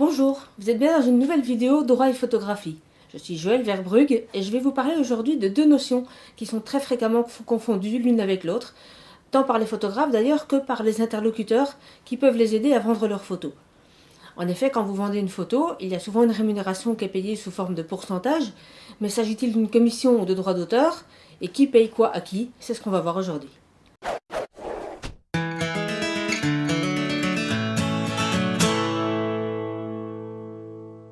Bonjour, vous êtes bien dans une nouvelle vidéo droit et photographie. Je suis Joëlle Verbrugge et je vais vous parler aujourd'hui de deux notions qui sont très fréquemment confondues l'une avec l'autre, tant par les photographes d'ailleurs que par les interlocuteurs qui peuvent les aider à vendre leurs photos. En effet, quand vous vendez une photo, il y a souvent une rémunération qui est payée sous forme de pourcentage, mais s'agit-il d'une commission ou de droit d'auteur? Et qui paye quoi à qui? C'est ce qu'on va voir aujourd'hui.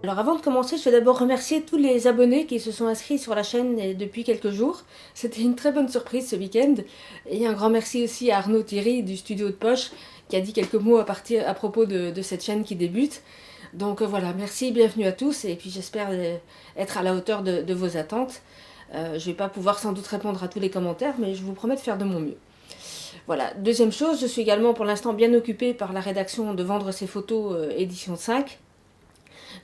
Alors avant de commencer, je vais d'abord remercier tous les abonnés qui se sont inscrits sur la chaîne depuis quelques jours. C'était une très bonne surprise ce week-end. Et un grand merci aussi à Arnaud Thierry du studio de Poche qui a dit quelques mots à propos de cette chaîne qui débute. Donc voilà, merci, bienvenue à tous et puis j'espère être à la hauteur de vos attentes. Je ne vais pas pouvoir sans doute répondre à tous les commentaires, mais je vous promets de faire de mon mieux. Voilà, deuxième chose, je suis également pour l'instant bien occupée par la rédaction de Vendre ses photos édition 5.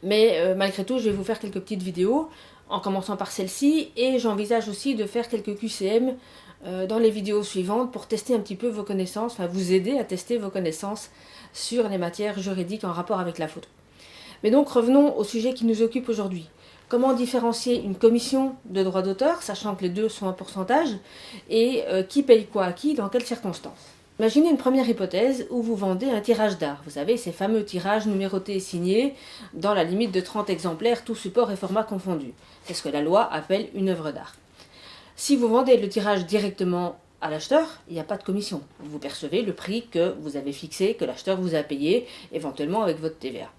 Mais malgré tout, je vais vous faire quelques petites vidéos, en commençant par celle-ci, et j'envisage aussi de faire quelques QCM dans les vidéos suivantes pour tester un petit peu vos connaissances, enfin vous aider à tester vos connaissances sur les matières juridiques en rapport avec la photo. Mais donc revenons au sujet qui nous occupe aujourd'hui. Comment différencier une commission de droit d'auteur, sachant que les deux sont un pourcentage, et qui paye quoi à qui, dans quelles circonstances? Imaginez une première hypothèse où vous vendez un tirage d'art. Vous savez, ces fameux tirages numérotés et signés dans la limite de 30 exemplaires, tout support et format confondus. C'est ce que la loi appelle une œuvre d'art. Si vous vendez le tirage directement à l'acheteur, il n'y a pas de commission. Vous percevez le prix que vous avez fixé, que l'acheteur vous a payé, éventuellement avec votre TVA.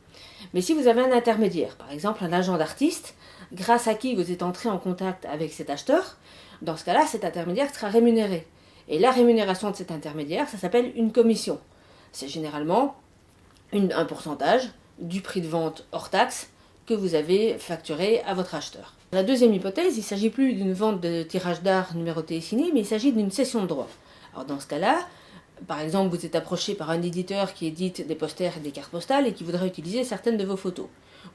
Mais si vous avez un intermédiaire, par exemple un agent d'artiste, grâce à qui vous êtes entré en contact avec cet acheteur, dans ce cas-là, cet intermédiaire sera rémunéré. Et la rémunération de cet intermédiaire, ça s'appelle une commission. C'est généralement un pourcentage du prix de vente hors taxe que vous avez facturé à votre acheteur. La deuxième hypothèse, il ne s'agit plus d'une vente de tirage d'art numéroté et signé, mais il s'agit d'une cession de droit. Alors dans ce cas-là, par exemple, vous êtes approché par un éditeur qui édite des posters et des cartes postales et qui voudrait utiliser certaines de vos photos.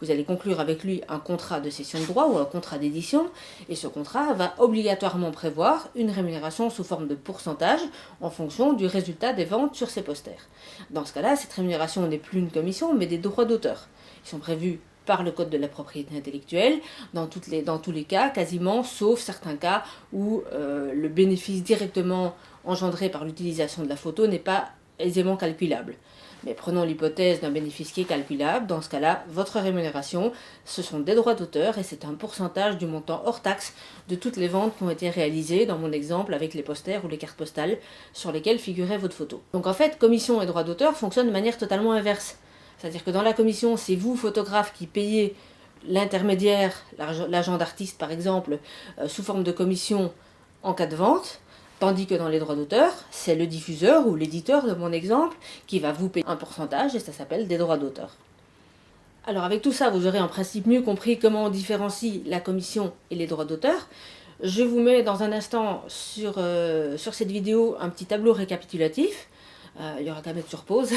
Vous allez conclure avec lui un contrat de cession de droit ou un contrat d'édition, et ce contrat va obligatoirement prévoir une rémunération sous forme de pourcentage en fonction du résultat des ventes sur ces posters. Dans ce cas-là, cette rémunération n'est plus une commission, mais des droits d'auteur. Ils sont prévus par le code de la propriété intellectuelle, dans tous les cas, quasiment, sauf certains cas où le bénéfice directement engendré par l'utilisation de la photo n'est pas aisément calculable. Mais prenons l'hypothèse d'un bénéfice qui est calculable. Dans ce cas-là, votre rémunération, ce sont des droits d'auteur et c'est un pourcentage du montant hors taxe de toutes les ventes qui ont été réalisées, dans mon exemple avec les posters ou les cartes postales sur lesquelles figurait votre photo. Donc en fait, commission et droits d'auteur fonctionnent de manière totalement inverse. C'est-à-dire que dans la commission, c'est vous, photographe, qui payez l'intermédiaire, l'agent d'artiste par exemple, sous forme de commission en cas de vente. Tandis que dans les droits d'auteur, c'est le diffuseur ou l'éditeur de mon exemple qui va vous payer un pourcentage et ça s'appelle des droits d'auteur. Alors avec tout ça, vous aurez en principe mieux compris comment on différencie la commission et les droits d'auteur. Je vous mets dans un instant sur cette vidéo un petit tableau récapitulatif. Il y aura qu'à mettre sur pause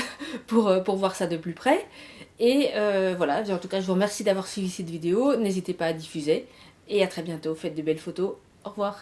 pour voir ça de plus près. Et voilà, en tout cas je vous remercie d'avoir suivi cette vidéo. N'hésitez pas à diffuser et à très bientôt. Faites de belles photos. Au revoir.